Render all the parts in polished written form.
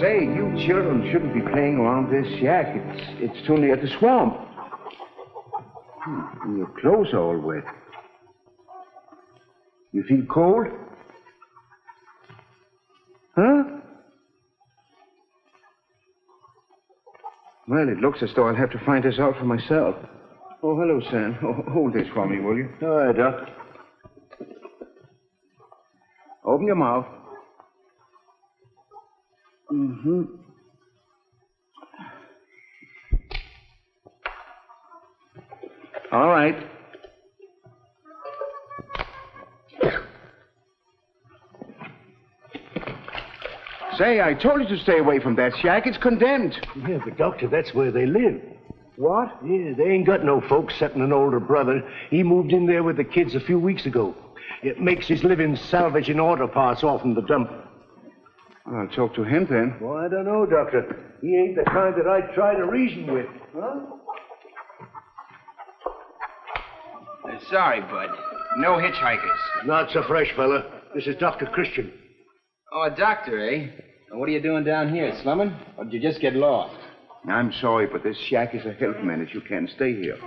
Say, you children shouldn't be playing around this shack. It's too near the swamp. And your clothes are all wet. You feel cold? Huh? Well, it looks as though I'll have to find this out for myself. Oh, hello, Sam. Oh, hold this for me, will you? All right, Doc. Open your mouth. Mm-hmm. All right. Say, I told you to stay away from that shack. It's condemned. Yeah, but, Doctor, that's where they live. What? Yeah, they ain't got no folks excepting an older brother. He moved in there with the kids a few weeks ago. It makes his living salvaging auto parts off from the dump. Well, I'll talk to him then. Well, I don't know, Doctor. He ain't the kind that I'd try to reason with. Huh? Sorry, Bud. No hitchhikers. Not so fresh, fella. This is Dr. Christian. Oh, a doctor, eh? What are you doing down here, slumming? Or did you just get lost? I'm sorry, but this shack is a health menace. You can't stay here.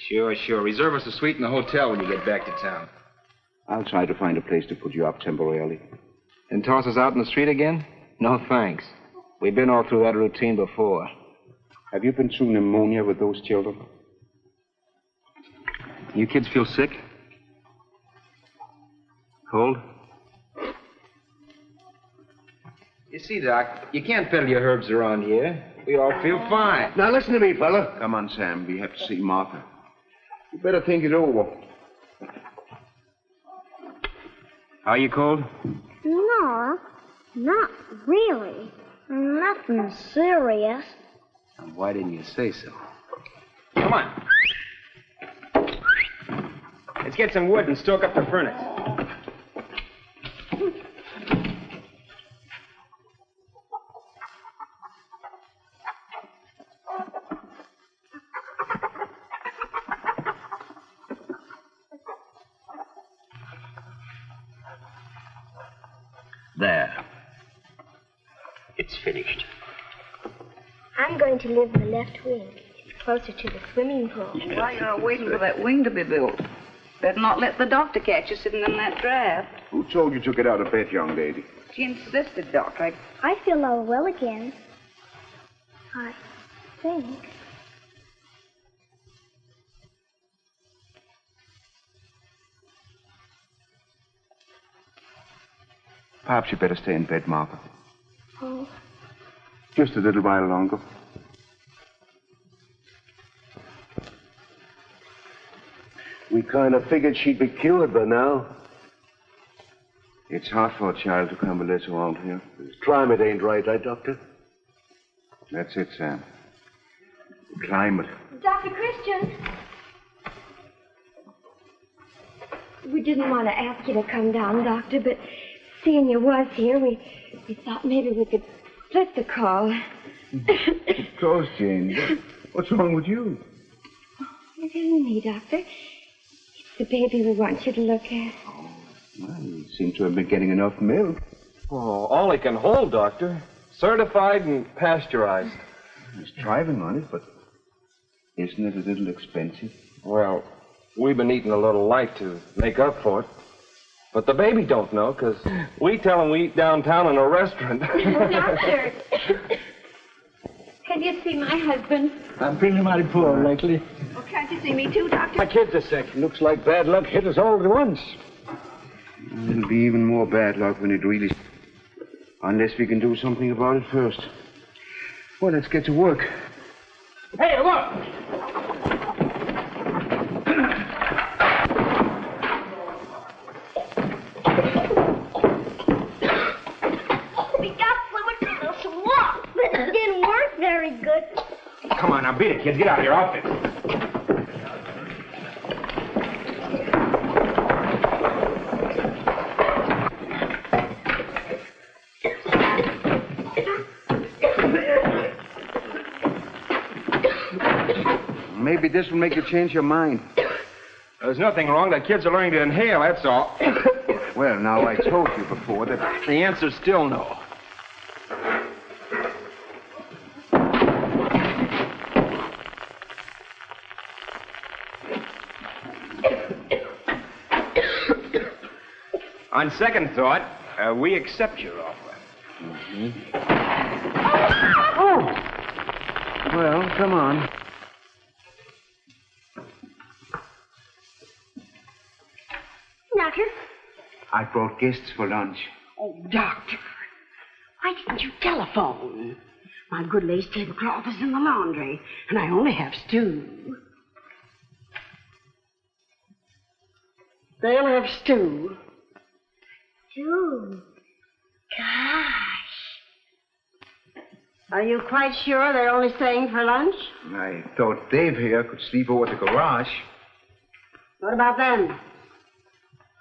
Sure. Reserve us a suite in the hotel when you get back to town. I'll try to find a place to put you up temporarily. And toss us out in the street again? No, thanks. We've been all through that routine before. Have you been through pneumonia with those children? You kids feel sick? Cold? You see, Doc, you can't peddle your herbs around here. We all feel fine. Now, listen to me, fella. Come on, Sam. We have to see Martha. You better think it over. Are you cold? No, not really. Nothing serious. And why didn't you say so? Come on. Let's get some wood and stoke up the furnace. There. It's finished. I'm going to live in the left wing. It's closer to the swimming pool. While you're waiting for that wing to be built, better not let the doctor catch you sitting in that draft. Who told you to get out of bed, young lady? She insisted, Doc. I feel all well again. I think. Perhaps you better stay in bed, Martha. Oh. Just a little while longer. We kind of figured she'd be cured by now. It's hard for a child to convalesce around here. This climate ain't right, Doctor? That's it, Sam. The climate. Dr. Christian. We didn't want to ask you to come down, Doctor, but seeing you was here, we thought maybe we could split the call. Of course, Jane. What's wrong with you? It isn't me, Doctor. It's the baby we want you to look at. Well, you seem to have been getting enough milk. Oh, all he can hold, Doctor. Certified and pasteurized. He's thriving on it, but isn't it a little expensive? Well, we've been eating a little light to make up for it. But the baby don't know, because we tell him we eat downtown in a restaurant. Doctor, can you see my husband? I'm feeling mighty poor lately. Oh, can't you see me too, Doctor? My kids are sick. Looks like bad luck hit us all at once. It'll be even more bad luck when it really... Unless we can do something about it first. Well, let's get to work. Hey, look! We got fluid from the swamp, but it didn't work very good. Come on, now beat it, kids. Get out of your outfit. Maybe this will make you change your mind. There's nothing wrong. The kids are learning to inhale, that's all. Well, now, I told you before that... The answer's still no. On second thought, we accept your offer. Oh! Well, come on. Doctor? I brought guests for lunch. Oh, Doctor. Why didn't you telephone? My good lace tablecloth is in the laundry, and I only have stew. They'll have stew. Stew? Gosh. Are you quite sure they're only staying for lunch? I thought Dave here could sleep over at the garage. What about them?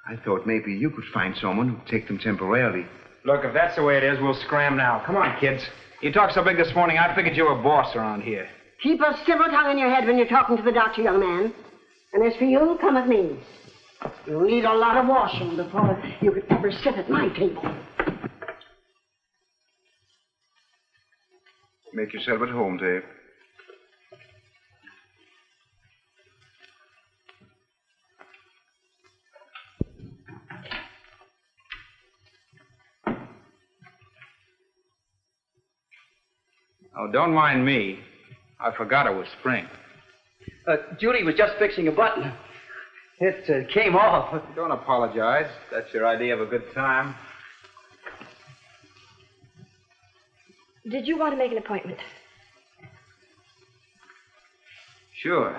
I thought maybe you could find someone who'd take them temporarily. Look, if that's the way it is, we'll scram now. Come on, kids. You talked so big this morning, I figured you were a boss around here. Keep a civil tongue in your head when you're talking to the doctor, young man. And as for you, come with me. You'll need a lot of washing before you can ever sit at my table. Make yourself at home, Dave. Oh, don't mind me. I forgot it was spring. Judy was just fixing a button. It came off. Don't apologize. That's your idea of a good time. Did you want to make an appointment? Sure.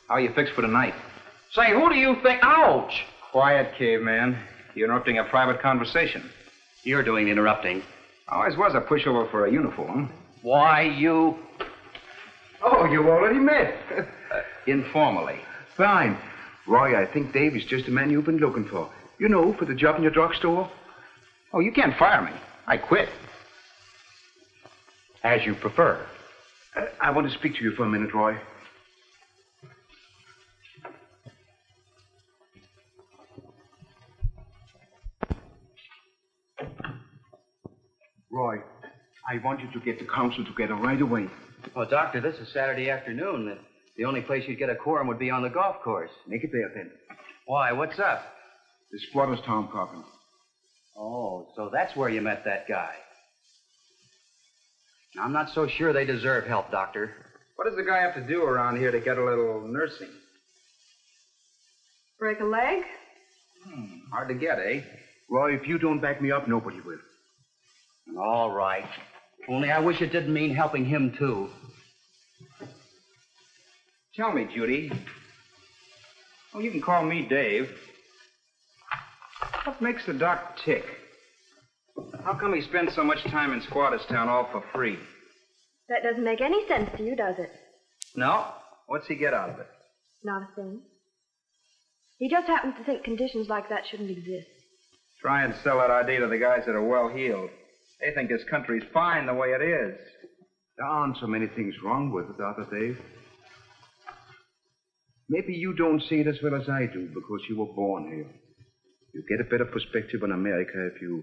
How are you fixed for tonight? Say, who do you think? Ouch! Quiet, caveman. You're interrupting a private conversation. You're doing the interrupting. Always was a pushover for a uniform. Why, you... Oh, you already met. Informally. Fine. Roy, I think Dave is just the man you've been looking for. You know, for the job in your drugstore. Oh, you can't fire me. I quit. As you prefer. I want to speak to you for a minute, Roy. Roy, I want you to get the council together right away. Oh, Doctor, this is Saturday afternoon. The only place you'd get a quorum would be on the golf course. Make it there, then. Why, what's up? The squatters' town problem. Oh, so that's where you met that guy. I'm not so sure they deserve help, Doctor. What does the guy have to do around here to get a little nursing? Break a leg? Hard to get, eh? Roy, if you don't back me up, nobody will. All right. Only I wish it didn't mean helping him, too. Tell me, Judy. Oh, you can call me Dave. What makes the doc tick? How come he spends so much time in Squatters Town all for free? That doesn't make any sense to you, does it? No? What's he get out of it? Not a thing. He just happens to think conditions like that shouldn't exist. Try and sell that idea to the guys that are well-heeled. They think this country's fine the way it is. There aren't so many things wrong with it, are there, Dave? Maybe you don't see it as well as I do because you were born here. You get a better perspective on America if you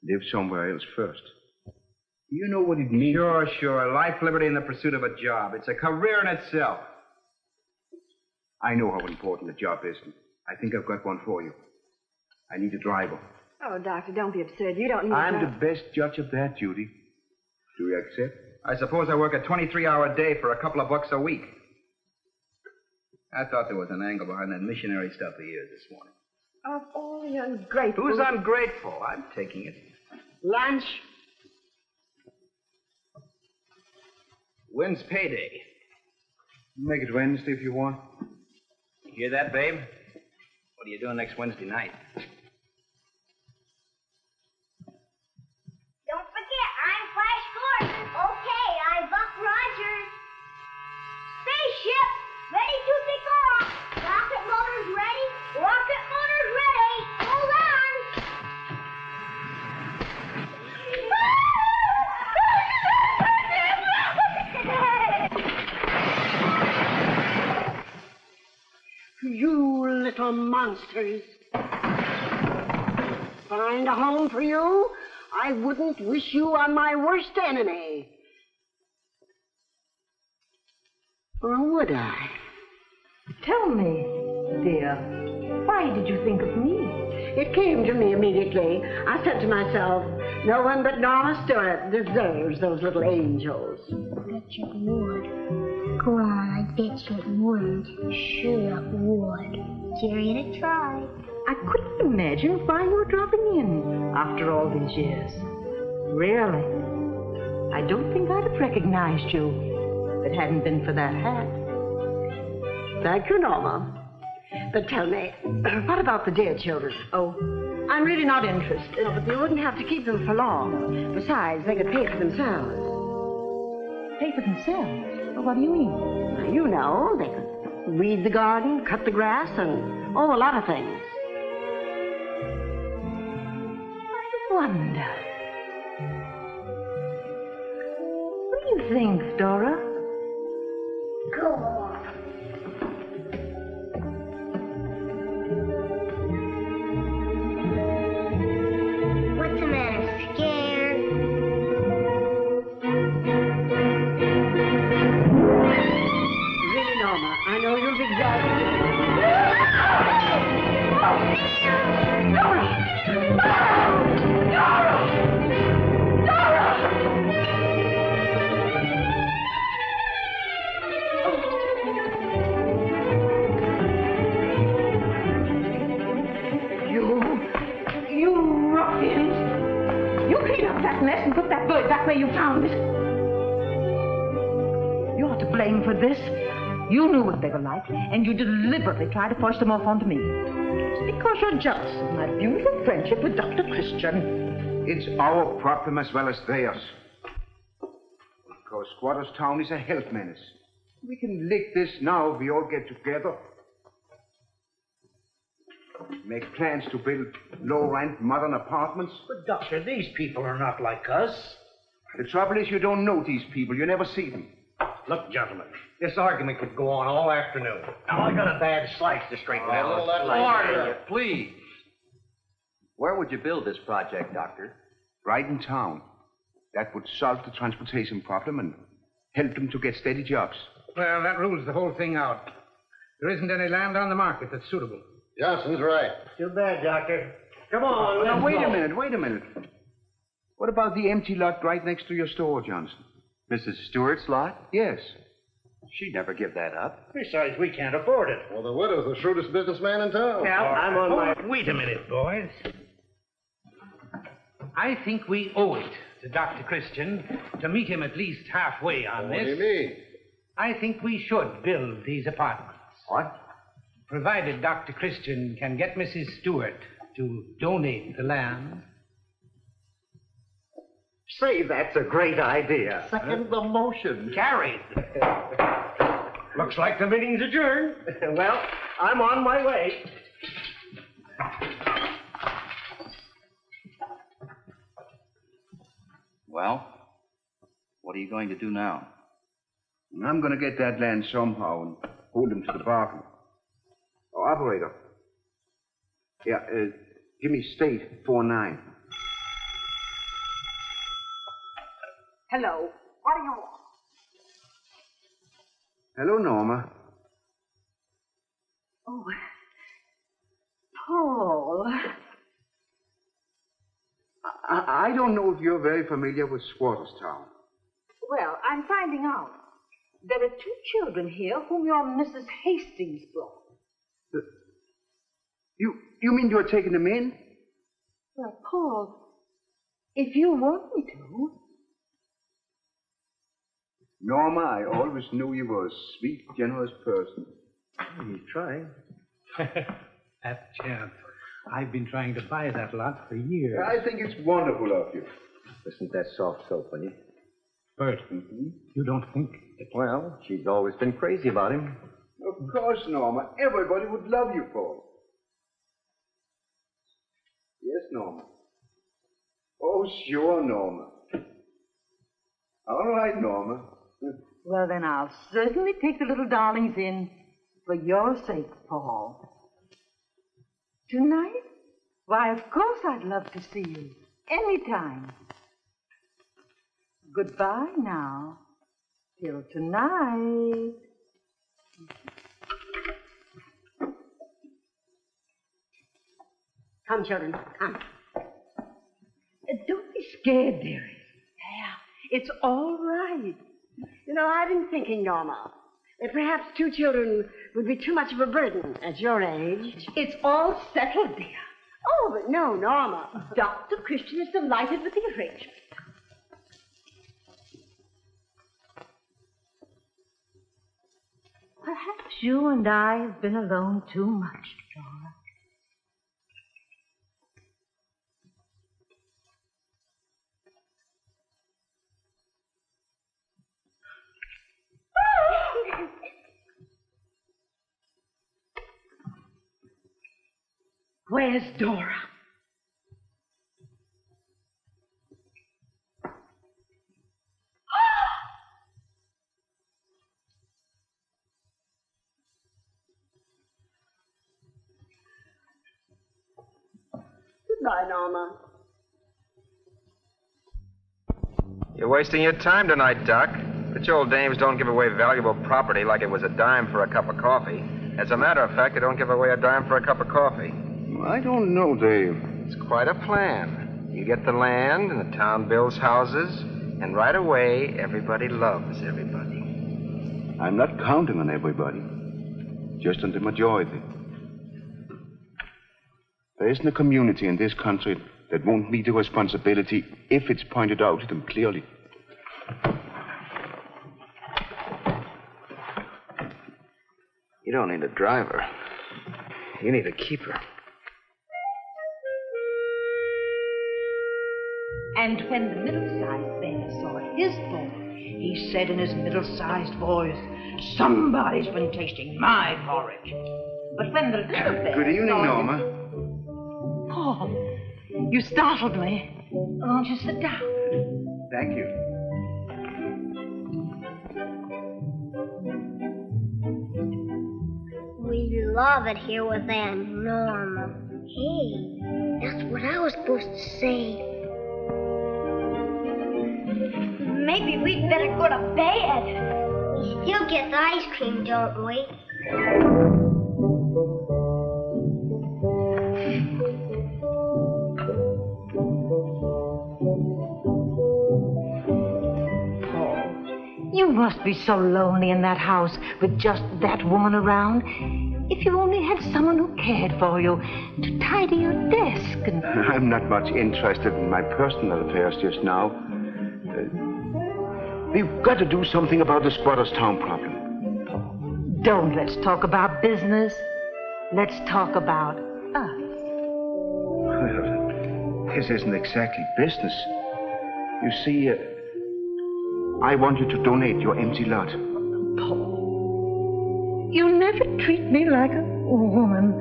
live somewhere else first. You know what it means? Sure. Life, liberty, and the pursuit of a job. It's a career in itself. I know how important the job is. I think I've got one for you. I need a driver. Oh, Doctor, don't be absurd. You don't need I'm to... the best judge of that, Judy. Do you accept? I suppose I work a 23-hour day for a couple of bucks a week. I thought there was an angle behind that missionary stuff of yours this morning. Of all the ungrateful... Who's ungrateful? I'm taking it. Lunch? When's payday? Make it Wednesday if you want. You hear that, babe? What are you doing next Wednesday night? Don't forget, I'm Flash Gordon. Okay, I'm Buck Rogers. Spaceship, ready to take off. Rocket motors ready. Rocket motors ready. Hold on. You little monsters. Find a home for you? I wouldn't wish you on my worst enemy. Or would I? Tell me, dear, why did you think of me? It came to me immediately. I said to myself, no one but Norma Stewart deserves those little angels. I bet you it would. Go on, I bet you it wouldn't. Sure it would. Dare you to try. I couldn't imagine why you were dropping in after all these years. Really. I don't think I'd have recognized you if it hadn't been for that hat. Thank you, Norma. But tell me, what about the dear children? Oh, I'm really not interested. No, but you wouldn't have to keep them for long. Besides, they could pay for themselves. Pay for themselves? Well, what do you mean? Now, you know, they could weed the garden, cut the grass, and, a lot of things. I wonder. What do you think, Dora? Go on. What's the matter? Scared? Really, Norma, I know you'll be glad You ruffians! You clean up that mess and put that bird back where you found it. You're to blame for this. You knew what they were like, and you deliberately tried to force them off onto me. It's because you're jealous of my beautiful friendship with Dr. Christian. It's our problem as well as theirs. Because Squatters Town is a health menace. We can lick this now if we all get together. Make plans to build low-rent modern apartments. But, Doctor, these people are not like us. The trouble is you don't know these people. You never see them. Look, gentlemen, this argument could go on all afternoon. Now, I got a bad slice to straighten out. Order, please. Where would you build this project, Doctor? Right in town. That would solve the transportation problem and help them to get steady jobs. Well, that rules the whole thing out. There isn't any land on the market that's suitable. Johnson's right. Too bad, Doctor. Come on, Now, wait a minute. What about the empty lot right next to your store, Johnson? Mrs. Stewart's lot? Yes. She'd never give that up. Besides, we can't afford it. Well, the widow's the shrewdest businessman in town. Well, I'm on my... Wait a minute, boys. I think we owe it to Dr. Christian to meet him at least halfway on this. What do you mean? I think we should build these apartments. What? Provided Dr. Christian can get Mrs. Stewart to donate the land. Say, that's a great idea. Second the motion. Carried. Looks like the meeting's adjourned. Well, I'm on my way. Well, what are you going to do now? I'm going to get that land somehow and hold them to the bargain. Oh, operator. Yeah, give me state 49. Hello. What do you want? Hello, Norma. Oh, Paul. I don't know if you're very familiar with Squatters Town. Well, I'm finding out. There are 2 children here whom your Mrs. Hastings brought. You mean you're taking them in? Well, Paul, if you want me to. Norma, I always knew you were a sweet, generous person. He's trying. That chance. I've been trying to buy that lot for years. I think it's wonderful of you. Isn't that soft soap, honey? Bert, you don't think that... Well, she's always been crazy about him. Of course, Norma. Everybody would love you for it. Yes, Norma. Oh, sure, Norma. All right, Norma. Well, then I'll certainly take the little darlings in for your sake, Paul. Tonight? Why, of course I'd love to see you. Anytime. Goodbye now. Till tonight. Come, children, come. Don't be scared, dearie. Yeah, it's all right. You know, I've been thinking, Norma, that perhaps 2 children would be too much of a burden at your age. It's all settled, dear. Oh, but no, Norma. Dr. Christian is delighted with the arrangement. Perhaps you and I have been alone too much, Dora. Where's Dora? Goodbye, Norma. You're wasting your time tonight, Doc. Rich old dames don't give away valuable property like it was a dime for a cup of coffee. As a matter of fact, they don't give away a dime for a cup of coffee. I don't know, Dave. It's quite a plan. You get the land, and the town builds houses, and right away, everybody loves everybody. I'm not counting on everybody, just on the majority. There isn't a community in this country that won't meet the responsibility if it's pointed out to them clearly. You don't need a driver. You need a keeper. And when the middle-sized bear saw his boy, he said in his middle-sized voice, "Somebody's been tasting my porridge." But when the little bear Good evening, saw Norma. Paul, you startled me. Won't you sit down? Thank you. We love it here with Aunt Norma. Hey, that's what I was supposed to say. Maybe we'd better go to bed. We still get the ice cream, don't we? You must be so lonely in that house with just that woman around. If you only had someone who cared for you, to tidy your desk and... I'm not much interested in my personal affairs just now. We've got to do something about the Squatters Town problem. Don't let's talk about business. Let's talk about us. Well, this isn't exactly business. You see, I want you to donate your empty lot. Paul, you never treat me like a woman.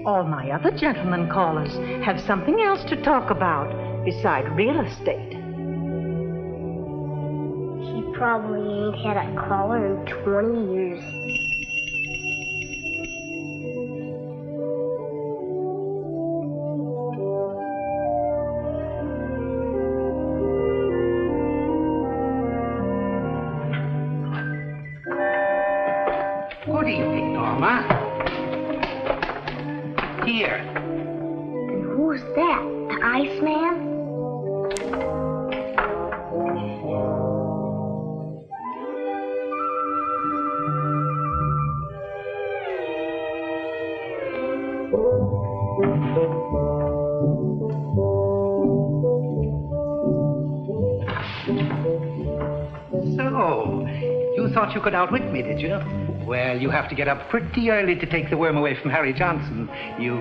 All my other gentlemen callers have something else to talk about beside real estate. He probably ain't had a caller in 20 years. Good evening, Norma. Here. Who's that? The Iceman? So, you thought you could outwit me, did you? Well, you have to get up pretty early to take the worm away from Harry Johnson. You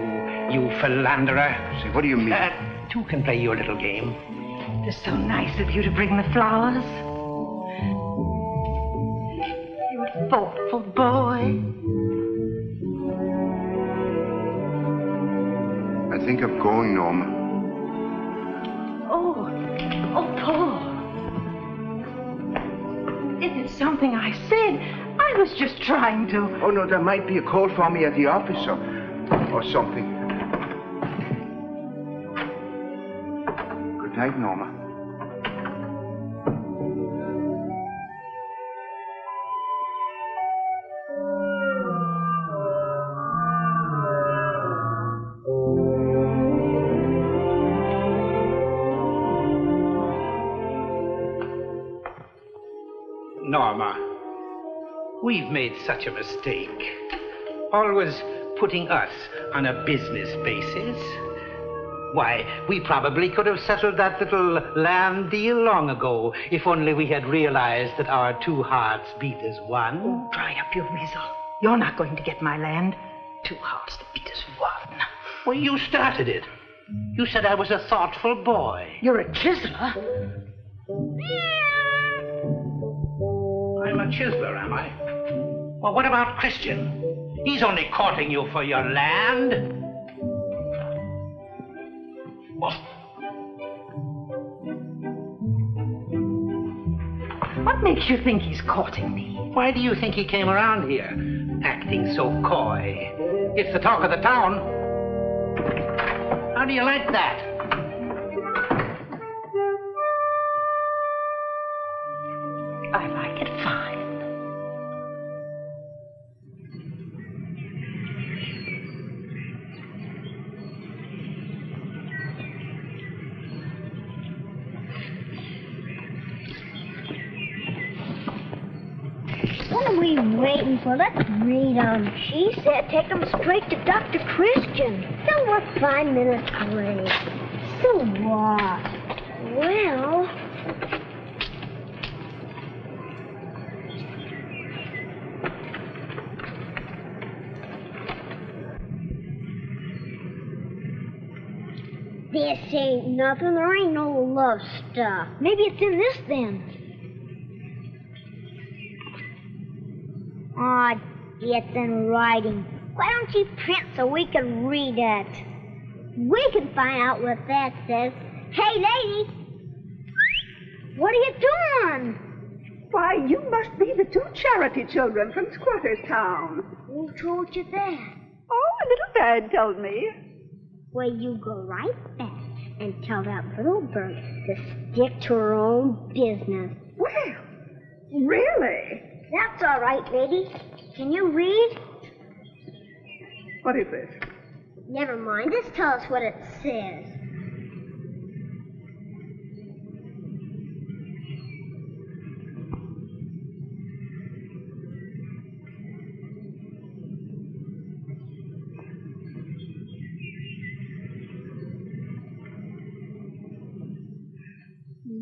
philanderer. See, what do you mean? Two can play you a little game. It's so nice of you to bring the flowers. You thoughtful boy. I think I'm going, Norma. Oh, Paul. If it's something I said, I was just trying to... Oh, no, there might be a call for me at the office or something. Good night, Norma. Norma, we've made such a mistake. Always putting us on a business basis. Why, we probably could have settled that little land deal long ago if only we had realized that our two hearts beat as one. Oh, dry up your weasel. You're not going to get my land. Two hearts that beat as one. Well, you started it. You said I was a thoughtful boy. You're a chiseler. I'm a chiseler, am I? Well, what about Christian? He's only courting you for your land. What makes you think he's courting me? Why do you think he came around here, acting so coy? It's the talk of the town. How do you like that? I like it fine. What are we waiting for? Let's read 'em. She said take 'em straight to Dr. Christian. So we're 5 minutes late. So what? Well... This ain't nothing. There ain't no love stuff. Maybe it's in this then. Aw, it's in writing. Why don't you print so we can read it? We can find out what that says. Hey, lady! What are you doing? Why, you must be the two charity children from Squatter's Town. Who told you that? Oh, a little bird told me. Well, you go right back and tell that little bird to stick to her own business. Well, really? That's all right, lady. Can you read? What is this? Never mind. Just tell us what it says.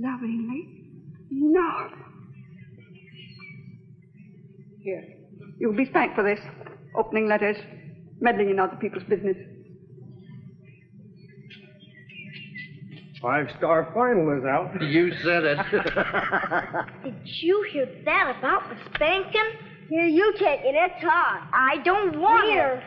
Lovingly, Norma. Here, you'll be spanked for this. Opening letters, meddling in other people's business. 5-star final is out. You said it. Did you hear that about the spanking? Here, you take it. It's hot. I don't want it.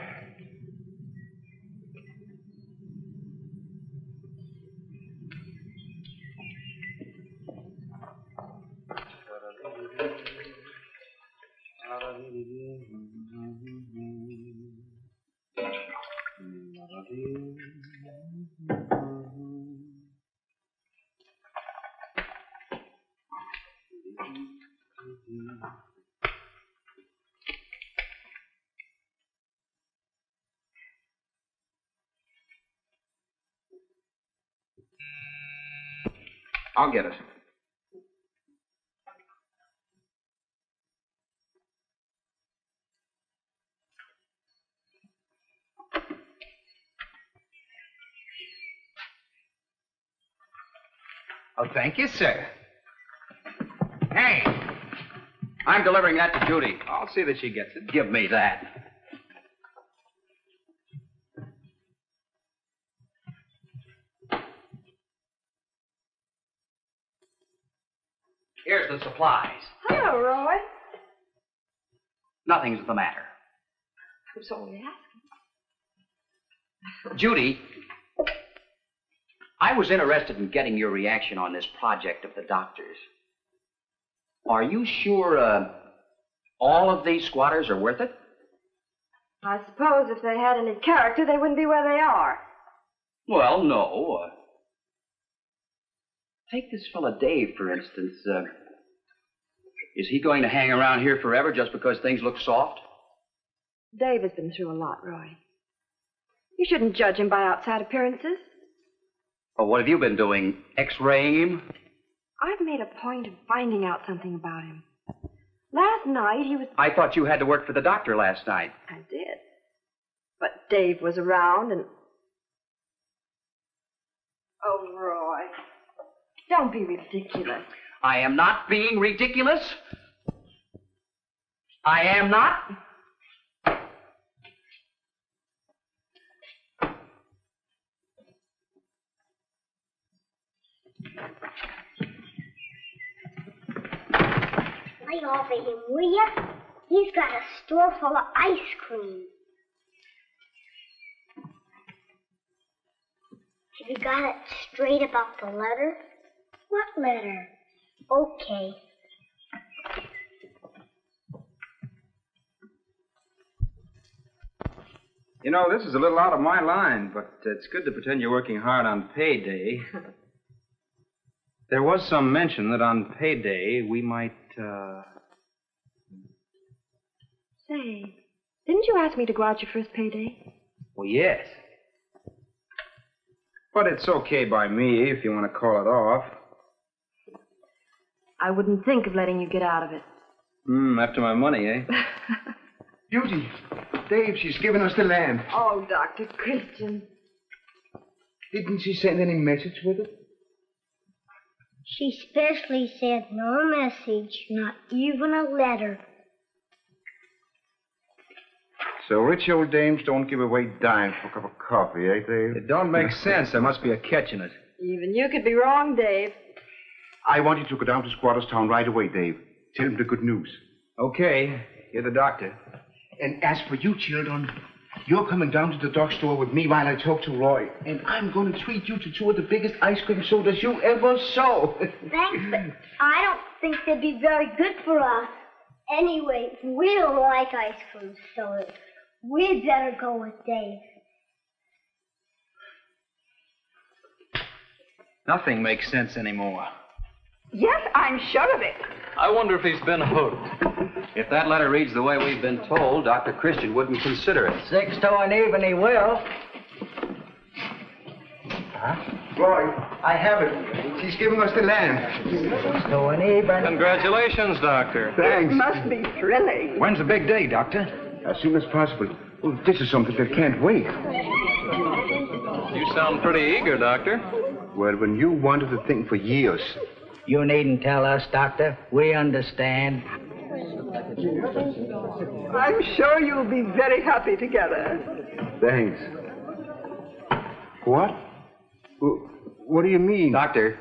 I'll get it. Oh, thank you, sir. Hey! I'm delivering that to Judy. I'll see that she gets it. Give me that. Here's the supplies. Hello, Roy. Nothing's the matter. I was only asking. Judy, I was interested in getting your reaction on this project of the doctor's. Are you sure all of these squatters are worth it? I suppose if they had any character, they wouldn't be where they are. Well, no. Take this fella Dave, for instance. Is he going to hang around here forever just because things look soft? Dave has been through a lot, Roy. You shouldn't judge him by outside appearances. Oh, what have you been doing? X-raying him? I've made a point of finding out something about him. Last night he was... I thought you had to work for the doctor last night. I did. But Dave was around and... Oh, Roy. Don't be ridiculous. I am not being ridiculous. I am not. Lay off of him, will ya? He's got a store full of ice cream. Have you got it straight about the letter? What letter? Okay. You know, this is a little out of my line, but it's good to pretend you're working hard on payday. There was some mention that on payday we might, Say, didn't you ask me to go out your first payday? Well, yes. But it's okay by me if you want to call it off. I wouldn't think of letting you get out of it. After my money, eh? Beauty, Dave, she's given us the land. Oh, Dr. Christian. Didn't she send any message with it? She specially said no message, not even a letter. So rich old dames don't give away dimes for a cup of coffee, eh, Dave? It don't make sense. There must be a catch in it. Even you could be wrong, Dave. I want you to go down to Squatters Town right away, Dave. Tell him the good news. Okay. You're the doctor. And as for you, children, you're coming down to the drugstore with me while I talk to Roy. And I'm going to treat you to 2 of the biggest ice cream sodas you ever saw. Thanks, but I don't think they'd be very good for us. Anyway, we don't like ice cream sodas. We'd better go with Dave. Nothing makes sense anymore. Yes, I'm sure of it. I wonder if he's been hooked. If that letter reads the way we've been told, Dr. Christian wouldn't consider it. 6 to an even, he will. Roy, I have it. She's giving us the land. 6 to an even. Congratulations, Doctor. Thanks. It must be thrilling. When's the big day, Doctor? As soon as possible. Well, this is something that can't wait. You sound pretty eager, Doctor. Well, when you wanted the thing for years. You needn't tell us, Doctor. We understand. I'm sure you'll be very happy together. Thanks. What? What do you mean? Doctor.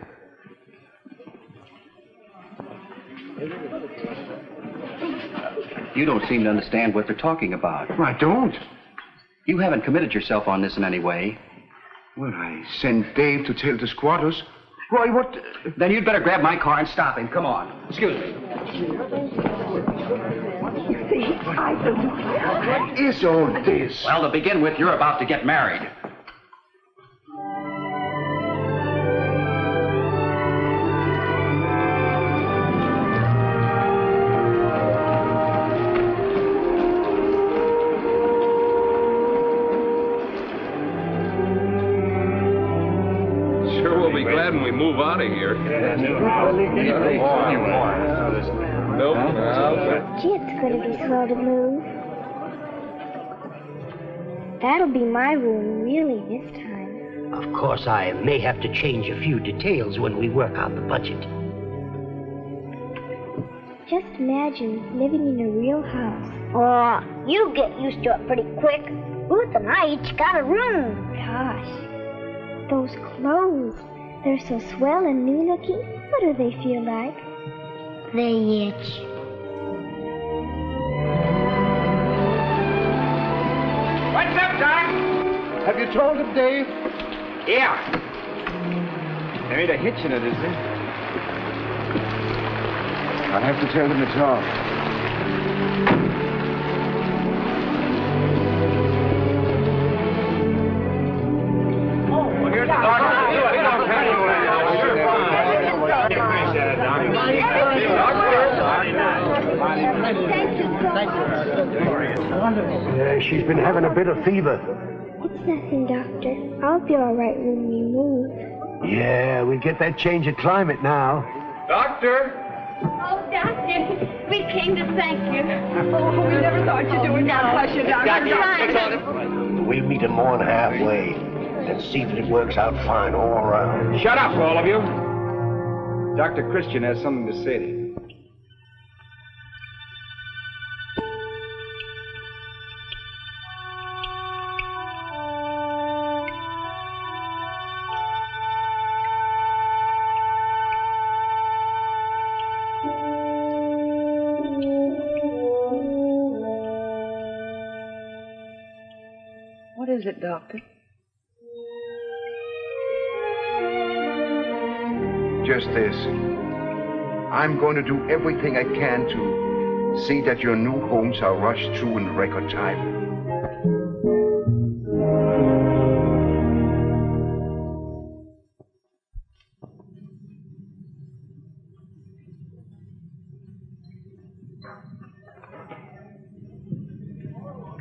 You don't seem to understand what they're talking about. I don't. You haven't committed yourself on this in any way. Well, I sent Dave to tell the squatters. Roy, what? Then you'd better grab my car and stop him. Come on. Excuse me. You see, I don't... What is all this? Well, to begin with, you're about to get married. When we move out of here. Nope. Gee, it's going to be slow to move. That'll be my room, really, this time. Of course, I may have to change a few details when we work out the budget. Just imagine living in a real house. Oh, you get used to it pretty quick. Ruth and I each got a room. Gosh, those clothes. They're so swell and new looking. What do they feel like? They itch. What's up, Doc? Have you told him, Dave? Yeah. There ain't a hitch in it, is there? I'll have to tell them to talk. Here's the doctor. She's been having a bit of fever. It's nothing, Doctor. I'll be all right when we move. Yeah, we get that change of climate now. Doctor, Oh, Doctor, we came to thank you. Oh, we never thought you'd do it. God bless you, Doctor. We'll meet him more than halfway and see that it works out fine all around. Shut up, all of you. Dr. Christian has something to say to you. What is it, Doctor? Just this. I'm going to do everything I can to see that your new homes are rushed through in record time.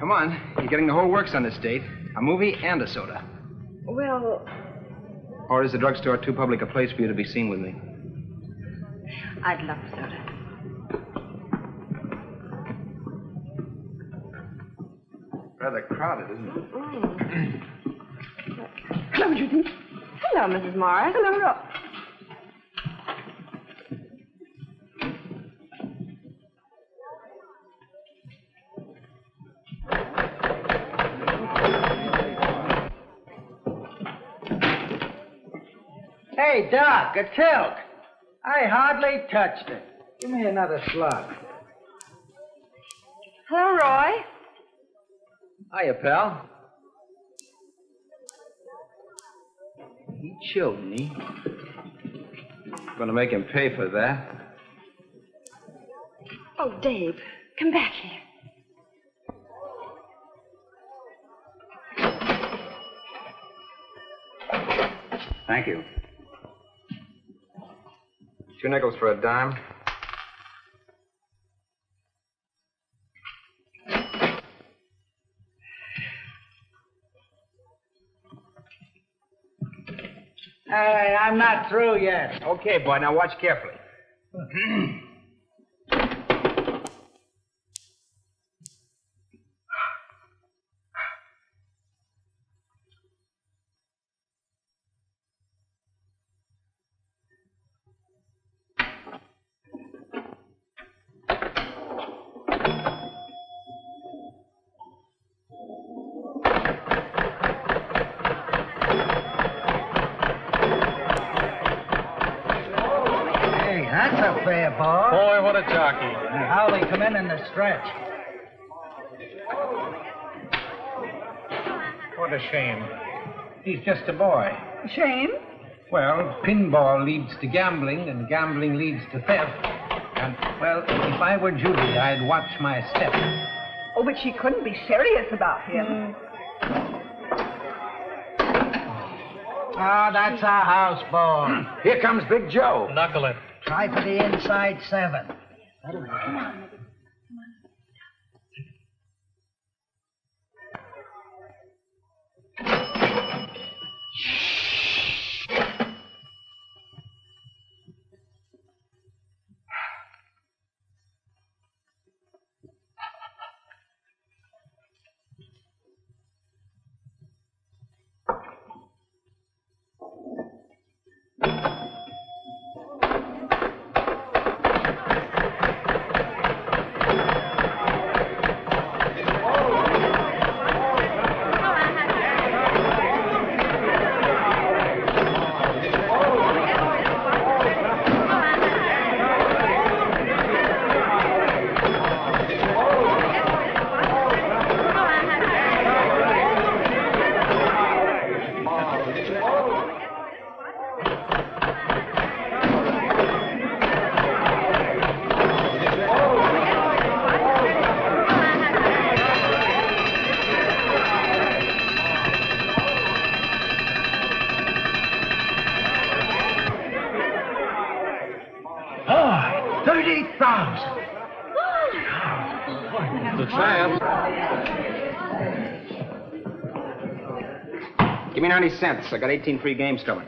Come on. You're getting the whole works on this date. A movie and a soda. Well, Or is the drugstore too public a place for you to be seen with me? I'd love soda. Rather crowded, isn't it? hello, Judy. Hello, Mrs. Morris. Hello, Rob. Hey, Doc, a tilt. I hardly touched it. Give me another slug. Hello, Roy. Hiya, pal. He chilled me. Gonna make him pay for that. Oh, Dave, come back here. Thank you. 2 nickels for a dime. I'm not through yet. Okay, boy, now watch carefully. That's a fair ball. Boy, what a jockey. And how they come in the stretch. What a shame. He's just a boy. Shame? Well, pinball leads to gambling, and gambling leads to theft. And, well, if I were Judy, I'd watch my step. Oh, but she couldn't be serious about him. Ah, that's our house ball. Here comes Big Joe. Knuckle it. Try for the inside 7. Come on. The champ. Give me 90 cents. I got 18 free games coming.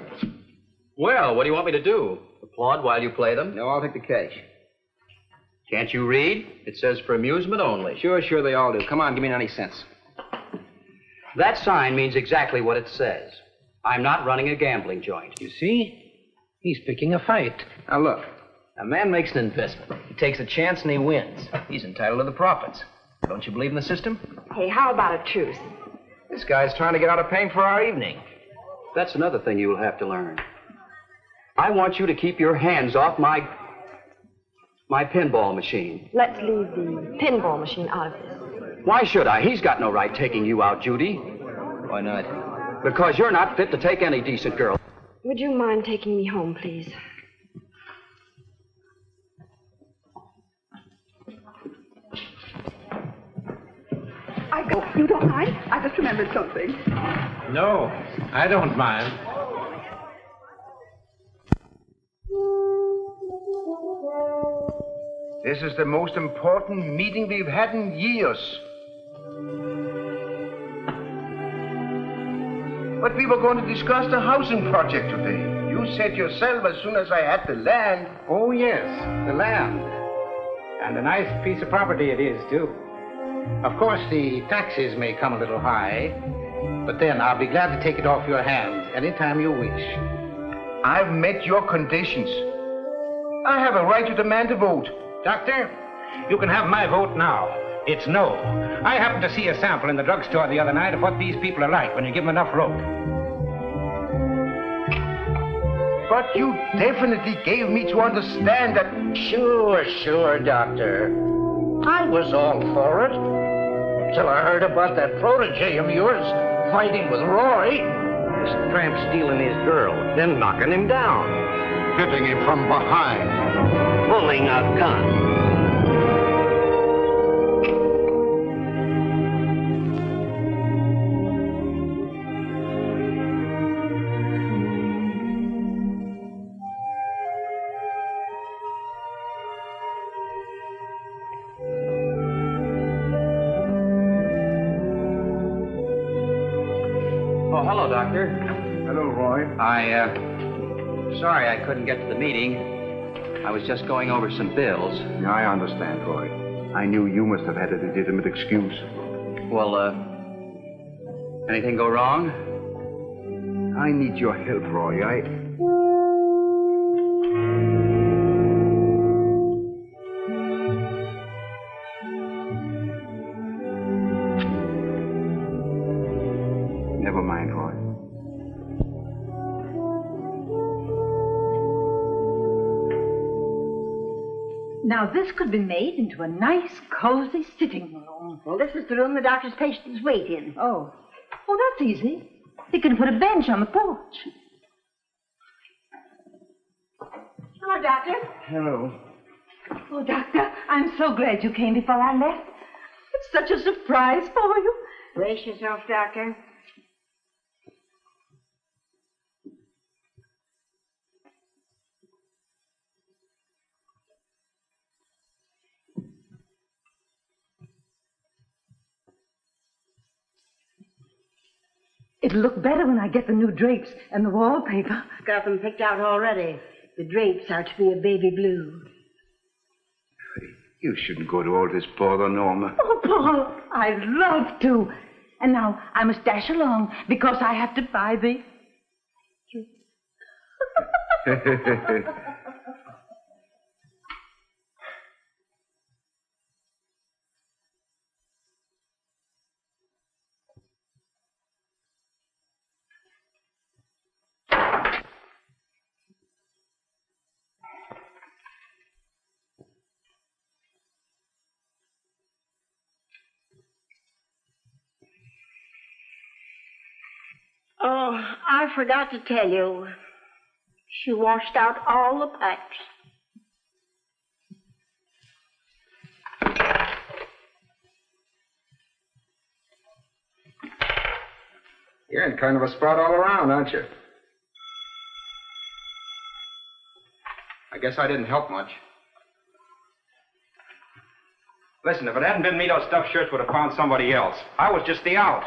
Well, what do you want me to do? Applaud while you play them? No, I'll take the cash. Can't you read? It says for amusement only. Sure, they all do. Come on, give me 90 cents. That sign means exactly what it says. I'm not running a gambling joint. You see? He's picking a fight. Now, look. A man makes an investment. He takes a chance and he wins. He's entitled to the profits. Don't you believe in the system? Hey, how about a truce? This guy's trying to get out of paying for our evening. That's another thing you will have to learn. I want you to keep your hands off my pinball machine. Let's leave the pinball machine out of this. Why should I? He's got no right taking you out, Judy. Why not? Because you're not fit to take any decent girl. Would you mind taking me home, please? I go. You don't mind? I just remembered something. No, I don't mind. This is the most important meeting we've had in years. But we were going to discuss the housing project today. You said yourself as soon as I had the land. Oh, yes, the land. And a nice piece of property it is, too. Of course, the taxes may come a little high, but then I'll be glad to take it off your hands anytime you wish. I've met your conditions. I have a right to demand a vote. Doctor, you can have my vote now. It's no. I happened to see a sample in the drugstore the other night of what these people are like when you give them enough rope. But you definitely gave me to understand that... Sure, Doctor. I was all for it. Till I heard about that protege of yours fighting with Roy. This tramp stealing his girl, then knocking him down. Hitting him from behind. Pulling a gun. Hello, Doctor. Hello, Roy. Sorry I couldn't get to the meeting. I was just going over some bills. Yeah, I understand, Roy. I knew you must have had a legitimate excuse. Well, anything go wrong? I need your help, Roy. Never mind, Roy. Now, this could be made into a nice, cozy sitting room. Well, this is the room the doctor's patients wait in. Oh, that's easy. You can put a bench on the porch. Hello, Doctor. Hello. Oh, Doctor, I'm so glad you came before I left. It's such a surprise for you. Brace yourself, Doctor. It'll look better when I get the new drapes and the wallpaper. Got them picked out already. The drapes are to be a baby blue. You shouldn't go to all this bother, Norma. Oh, Paul, I'd love to. And now I must dash along because I have to buy the... Oh, I forgot to tell you. She washed out all the pipes. You're in kind of a spot all around, aren't you? I guess I didn't help much. Listen, if it hadn't been me, those stuffed shirts would have found somebody else. I was just the out.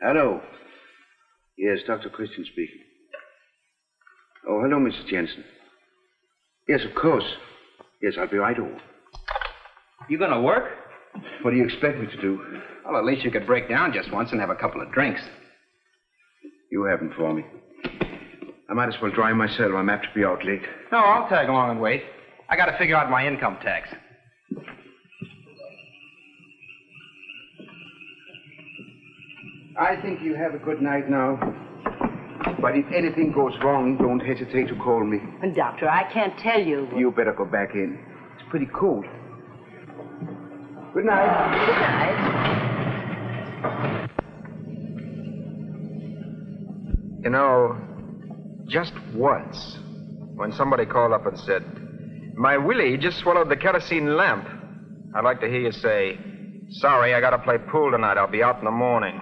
Hello. Yes, Dr. Christian speaking. Oh, hello, Mrs. Jensen. Yes, of course. Yes, I'll be right over. You gonna work? What do you expect me to do? Well, at least you could break down just once and have a couple of drinks. You haven't for me. I might as well drive myself. I'm apt to be out late. No, I'll tag along and wait. I gotta figure out my income tax. I think you have a good night now. But if anything goes wrong, don't hesitate to call me. Doctor, I can't tell you. You better go back in. It's pretty cold. Good night. Good night. You know, just once, when somebody called up and said, "My Willie just swallowed the kerosene lamp," I'd like to hear you say, "Sorry, I gotta play pool tonight. I'll be out in the morning."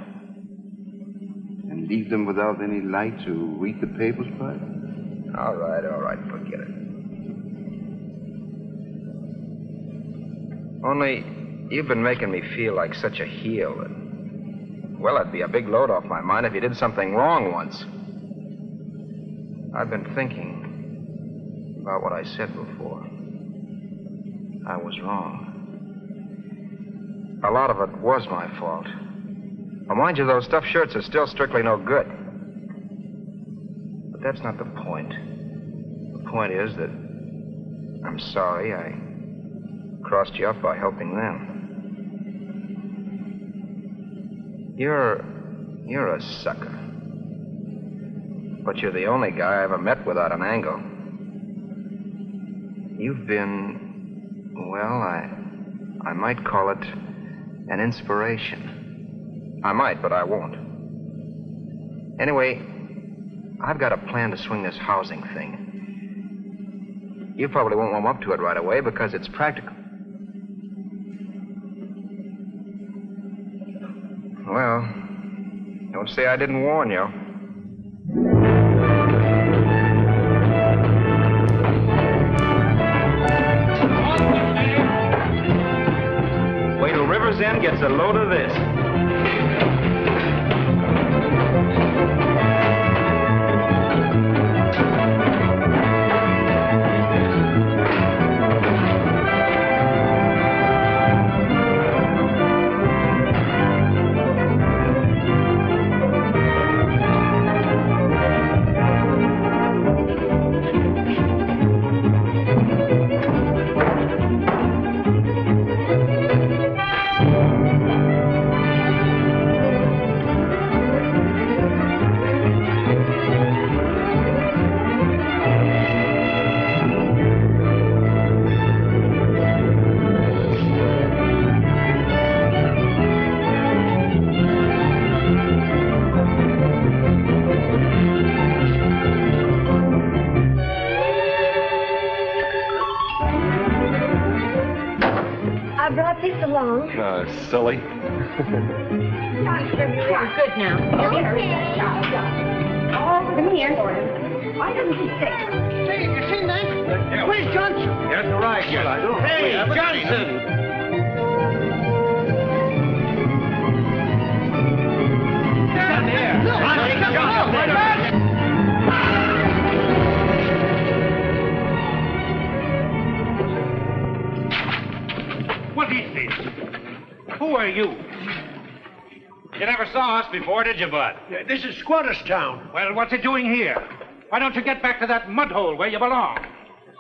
And leave them without any light to read the papers by? All right, forget it. Only, you've been making me feel like such a heel that, well, it'd be a big load off my mind if you did something wrong once. I've been thinking about what I said before. I was wrong. A lot of it was my fault. Well, mind you, those stuffed shirts are still strictly no good. But that's not the point. The point is that I'm sorry I crossed you up by helping them. You're a sucker. But you're the only guy I ever met without an angle. You've been, well, I might call it an inspiration. I might, but I won't. Anyway, I've got a plan to swing this housing thing. You probably won't warm up to it right away because it's practical. Well, don't say I didn't warn you. Wait till River's End gets a load of this. Silly. You're good now. Okay. Oh, come here. Why doesn't he stay? Say, have you seen that? Where's Johnson? Just arrived, yes. Hey, Johnson! Down there. What is this? Who are you? You never saw us before, did you, Bud? This is Squatter's Town. Well, what's it doing here? Why don't you get back to that mud hole where you belong?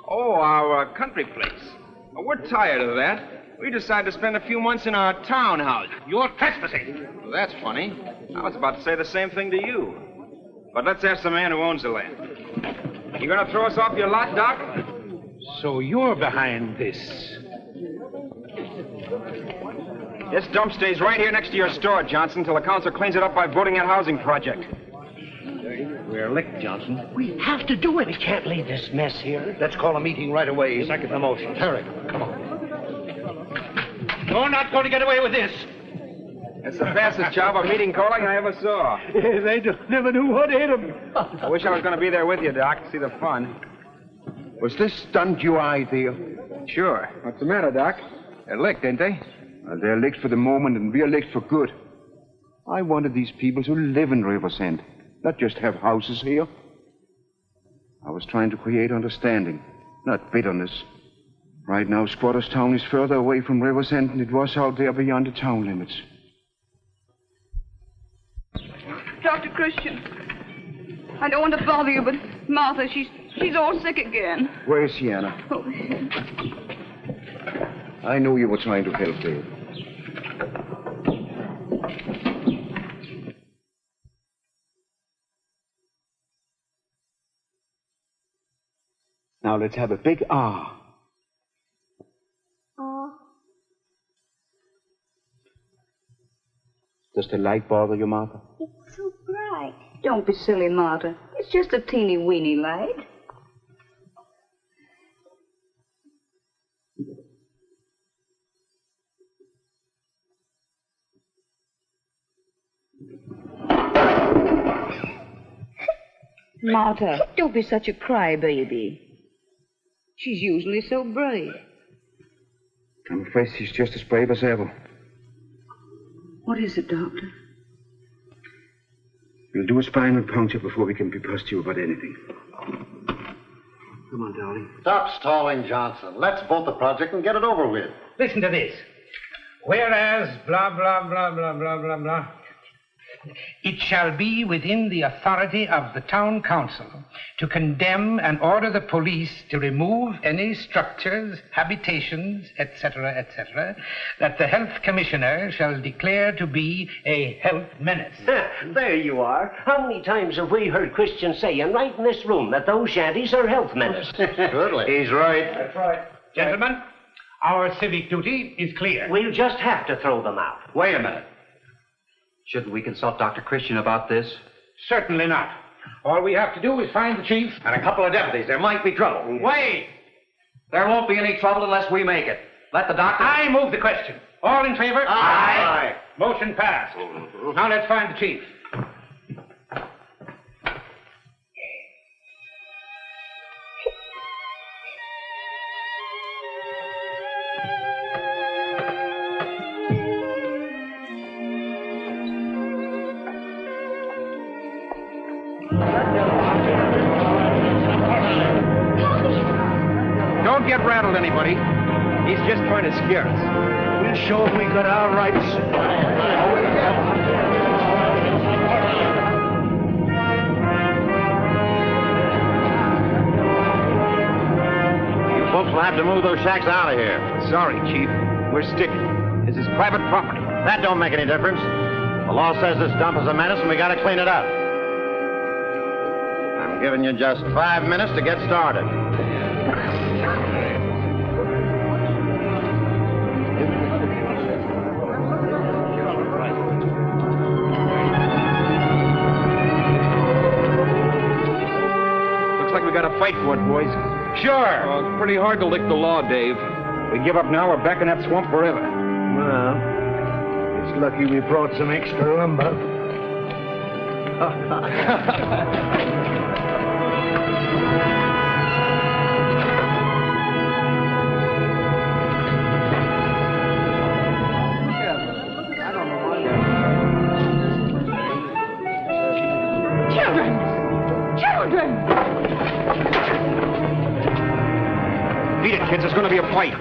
Oh, our country place. Well, we're tired of that. We decided to spend a few months in our townhouse. You're trespassing. Well, that's funny. I was about to say the same thing to you. But let's ask the man who owns the land. You gonna throw us off your lot, Doc? So you're behind this. This dump stays right here next to your store, Johnson, till the council cleans it up by voting that housing project. We're licked, Johnson. We have to do it. We can't leave this mess here. Let's call a meeting right away. Second the motion. Hurry. Come on. You're not going to get away with this. That's the fastest job of meeting calling I ever saw. They never knew what hit them. I wish I was going to be there with you, Doc, to see the fun. Was this stunt your idea? Sure. What's the matter, Doc? They're licked, ain't they? They're licked for the moment, and we're licked for good. I wanted these people to live in Riversend, not just have houses here. I was trying to create understanding, not bitterness. Right now, Squatters Town is further away from Riversend than it was out there beyond the town limits. Dr. Christian, I don't want to bother you, but Martha, she's all sick again. Where's Sienna? Oh. I knew you were trying to help, Dave. Now let's have a big ah. Does the light bother you, Martha? It's so bright. Don't be silly, Martha. It's just a teeny-weeny light. Martha, don't be such a crybaby. She's usually so brave. I'm afraid she's just as brave as ever. What is it, Doctor? We'll do a spinal puncture before we can be positive about anything. Come on, darling. Stop stalling, Johnson. Let's vote the project and get it over with. Listen to this. Whereas, blah, blah, blah, blah, blah, blah, blah. It shall be within the authority of the town council to condemn and order the police to remove any structures, habitations, etc., that the health commissioner shall declare to be a health menace. There you are. How many times have we heard Christians saying right in this room that those shanties are health menace? Surely. He's right. That's right. Gentlemen, our civic duty is clear. We'll just have to throw them out. Wait a minute. Shouldn't we consult Dr. Christian about this? Certainly not. All we have to do is find the chief And a couple of deputies. There might be trouble. Wait! There won't be any trouble unless we make it. Let the doctor... I move the question. All in favor? Aye. Motion passed. Now let's find the chief. Don't get rattled, anybody. He's just trying to scare us. We'll show him we got our rights. You folks will have to move those shacks out of here. Sorry, Chief. We're sticking. This is private property. That don't make any difference. The law says this dump is a menace and we gotta clean it up. I'm giving you just 5 minutes to get started. Looks like we got to fight for it, boys. Sure. Well, it's pretty hard to lick the law, Dave. We give up now, we're back in that swamp forever. Well, it's lucky we brought some extra lumber. Children! Beat it, kids. There's going to be a fight.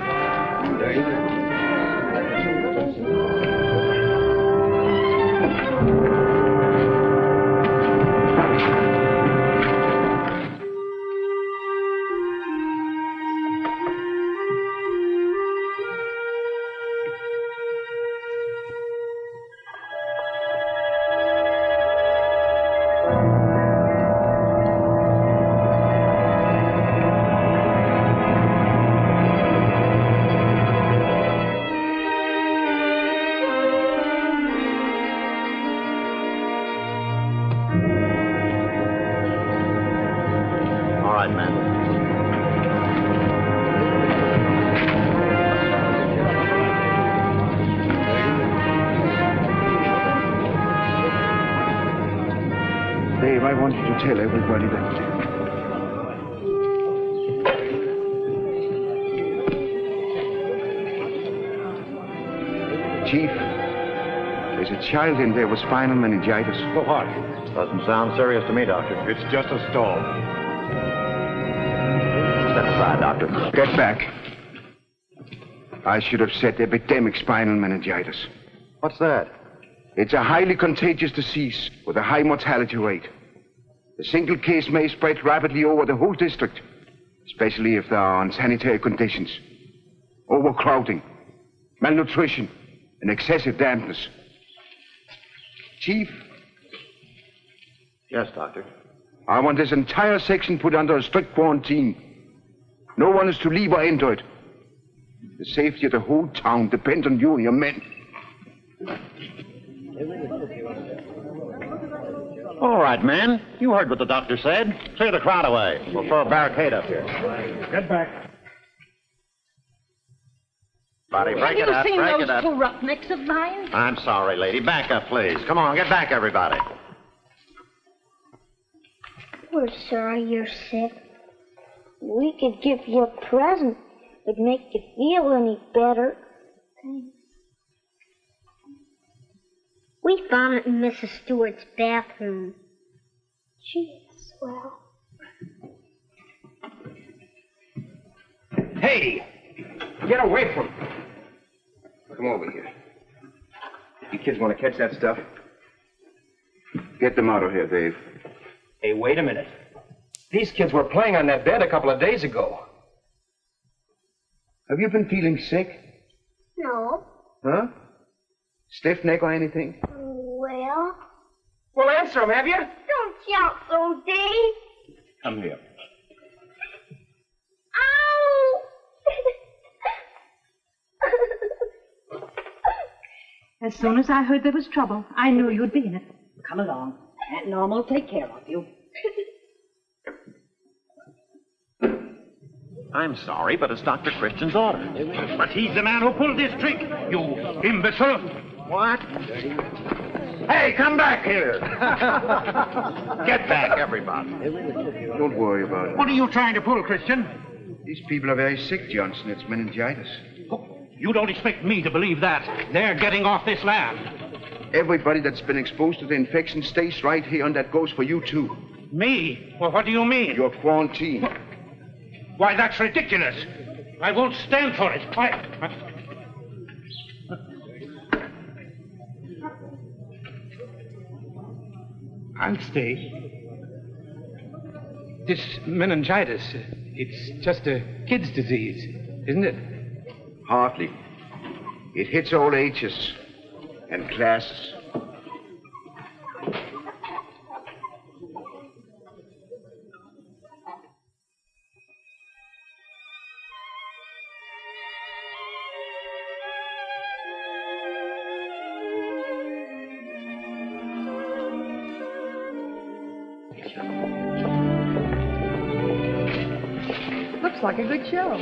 Dave, I want you to tell everybody that... Chief, There's a child in there with spinal meningitis. For what? Doesn't sound serious to me, Doctor. It's just a stall. Step aside, Doctor. Get back. I should have said epidemic spinal meningitis. What's that? It's a highly contagious disease with a high mortality rate. A single case may spread rapidly over the whole district, especially if there are unsanitary conditions. Overcrowding, malnutrition, and excessive dampness. Chief? Yes, Doctor. I want this entire section put under a strict quarantine. No one is to leave or enter it. The safety of the whole town depends on you and your men. All right, men. You heard what the doctor said. Clear the crowd away. We'll throw a barricade up here. Get back. Buddy, break it up, break it up. Have you seen those two roughnecks of mine? I'm sorry, lady. Back up, please. Come on, get back, everybody. We're sorry you're sick. We could give you a present. It'd make you feel any better. Thanks. We found it in Mrs. Stewart's bathroom. She is swell. Hey! Get away from me. Come over here. You kids want to catch that stuff? Get them out of here, Dave. Hey, wait a minute. These kids were playing on that bed a couple of days ago. Have you been feeling sick? No. Huh? Stiff neck or anything? Well? Well, answer them, have you? Don't shout so, Dave. Come here. Ow! As soon as I heard there was trouble, I knew you'd be in it. Come along. Aunt Norma will take care of you. I'm sorry, but it's Dr. Christian's order. But he's the man who pulled this trick, you imbecile. What? Hey, come back here. Get back, everybody. Don't worry about it. What are you trying to pull, Christian? These people are very sick, Johnson. It's meningitis. You don't expect me to believe that. They're getting off this land. Everybody that's been exposed to the infection stays right here, and that goes for you, too. Me? Well, what do you mean? You're quarantined. Why, that's ridiculous. I won't stand for it. I'll stay. This meningitis, it's just a kid's disease, isn't it? Hardly. It hits all ages and classes. Looks like a good show.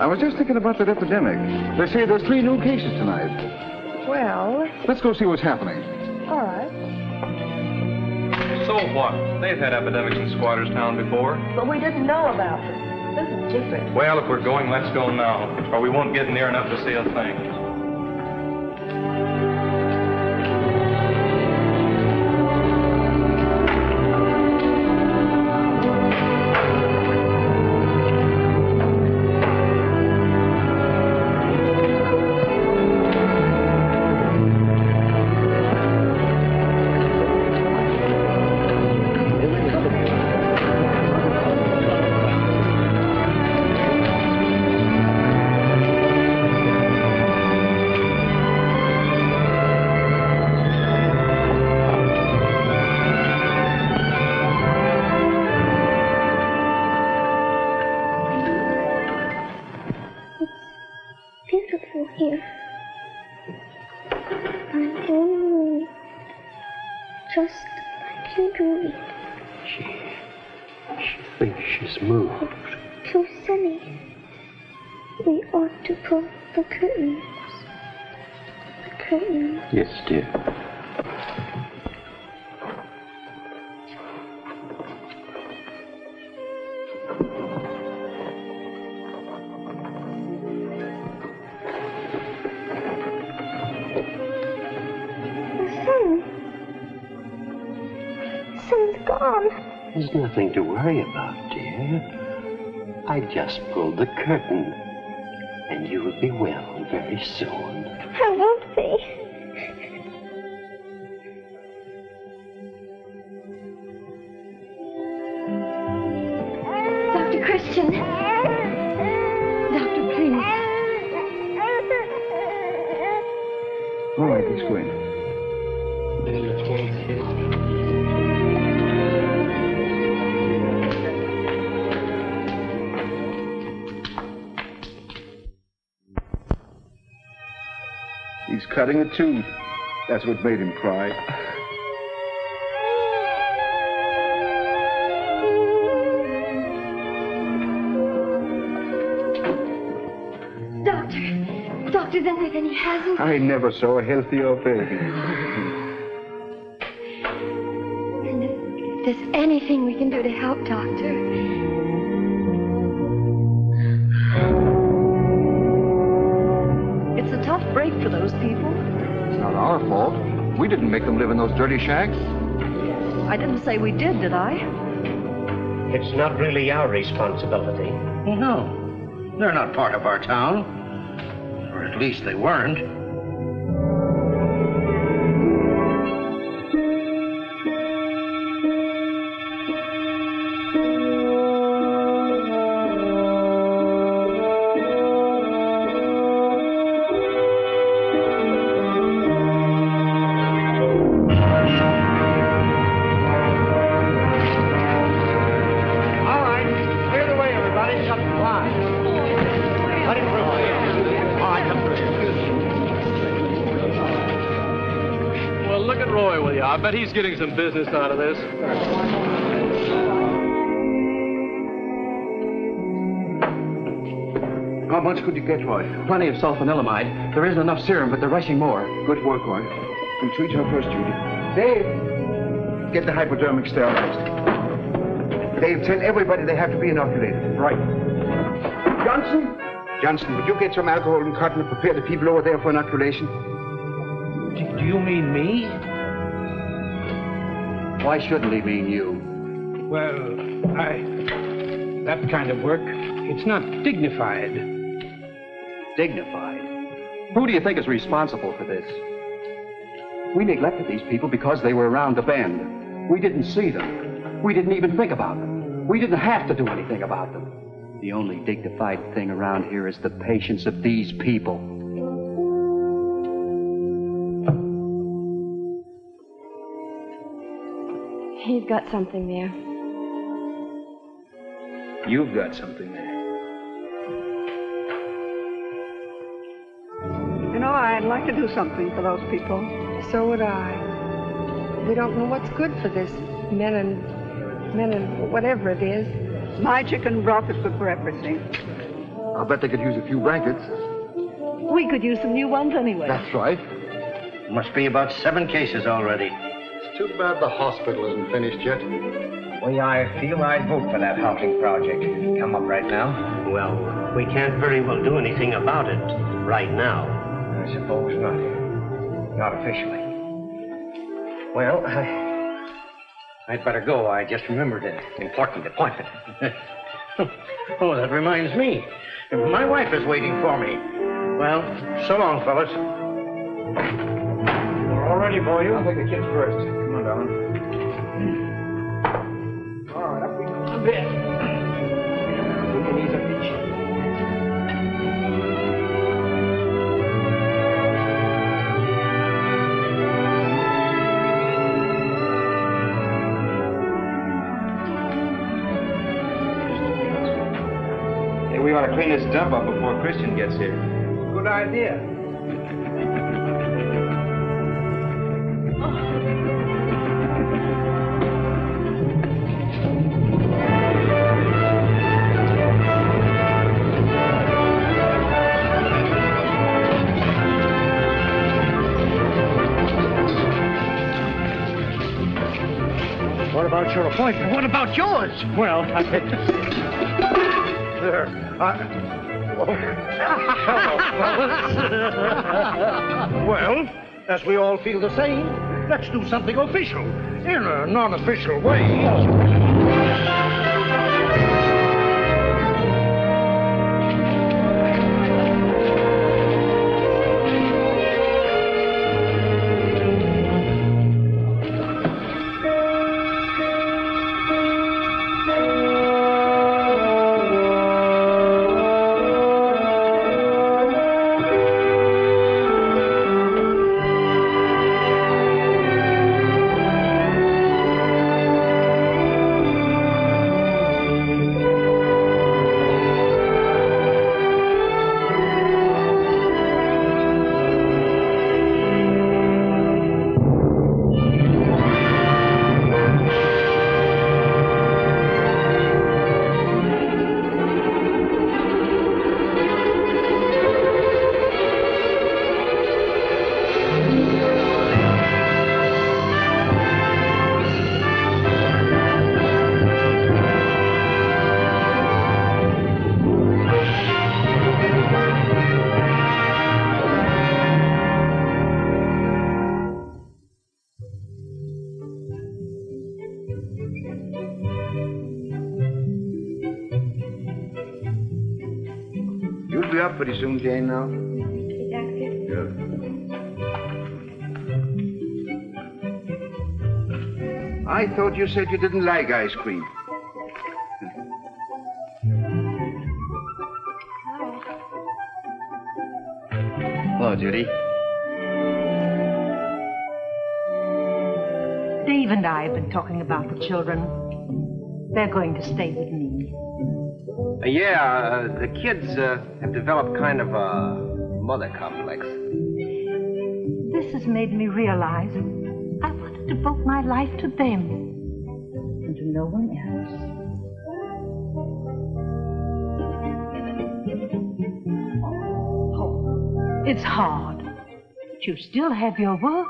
I was just thinking about that epidemic. They say there's 3 new cases tonight. Well, Let's go see what's happening. all right. So what? They've had epidemics in Squatters Town before. But we didn't know about it. This is different. Well, if we're going, let's go now, or we won't get near enough to see a thing. Here. I'm only just like you dreamed. She thinks she's moved. It's too silly. We ought to pull the curtains. The curtains. Yes, dear. gone. There's nothing to worry about, dear. I just pulled the curtain. And you will be well very soon. I won't be. Dr. Christian. Doctor, please. All right, let's go in. He's cutting a tooth. That's what made him cry. Doctor, then he hasn't. I never saw a healthier baby. And if there's anything we can do to help, Doctor. It's a tough break for those people. It's not our fault. We didn't make them live in those dirty shacks. I didn't say we did I? It's not really our responsibility. No, they're not part of our town. Or at least they weren't. I bet he's getting some business out of this. How much could you get, Roy? Plenty of sulfanilamide. There isn't enough serum, but they're rushing more. Good work, Roy. We'll treat her first, Judy. Dave, get the hypodermic sterilized. Dave, tell everybody they have to be inoculated. Right. Johnson, would you get some alcohol and cotton and prepare the people over there for inoculation? Do you mean me? Why shouldn't he mean you? Well, that kind of work, it's not dignified. Dignified? Who do you think is responsible for this? We neglected these people because they were around the bend. We didn't see them. We didn't even think about them. We didn't have to do anything about them. The only dignified thing around here is the patience of these people. He's got something there. You've got something there. You know, I'd like to do something for those people. So would I. We don't know what's good for this men and whatever it is. My chicken broth is good for everything. I'll bet they could use a few blankets. We could use some new ones anyway. That's right. Must be about 7 cases already. It's too bad the hospital isn't finished yet. Well, I feel I'd vote for that housing project. Come up right now. Well, we can't very well do anything about it right now. I suppose not. Not officially. Well, I'd better go. I just remembered an important appointment. Oh, that reminds me. My wife is waiting for me. Well, so long, fellas. We're all ready for you. I'll take the kids first. Come on, darling. All right, up we go. A bit. We can ease up each. We ought to clean this dump up before Christian gets here. Good idea. What about your appointment? What about yours? Well, There. Hello, fellas. Well, as we all feel the same, Let's do something official, in a non-official way. You'll be up pretty soon, Jane, now. Okay, Doctor. Good. I thought you said you didn't like ice cream. Hello, Judy. Dave and I have been talking about the children. They're going to stay with me. The kids have developed kind of a mother complex. This has made me realize I want to devote my life to them and to no one else. Oh, it's hard, but you still have your work,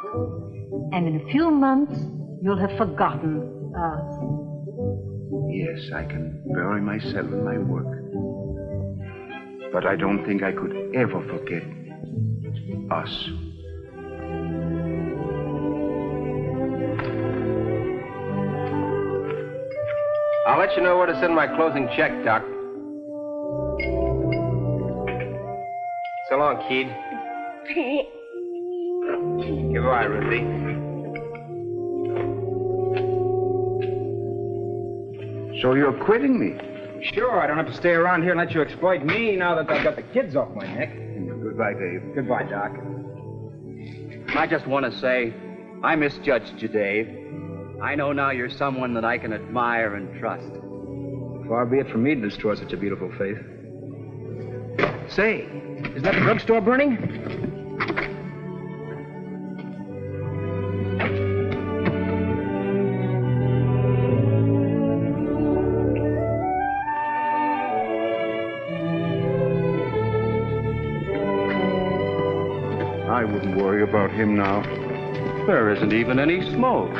and in a few months you'll have forgotten us. Yes, I can bury myself in my work. But I don't think I could ever forget us. I'll let you know where to send my closing check, Doc. So long, Keith. Goodbye, Ruthie. So you're quitting me? Sure, I don't have to stay around here and let you exploit me now that I've got the kids off my neck. Goodbye, Dave. Goodbye, Doc. I just want to say I misjudged you, Dave. I know now you're someone that I can admire and trust. Far be it from me to destroy such a beautiful faith. Say, is that the drugstore burning? I wouldn't worry about him now. There isn't even any smoke.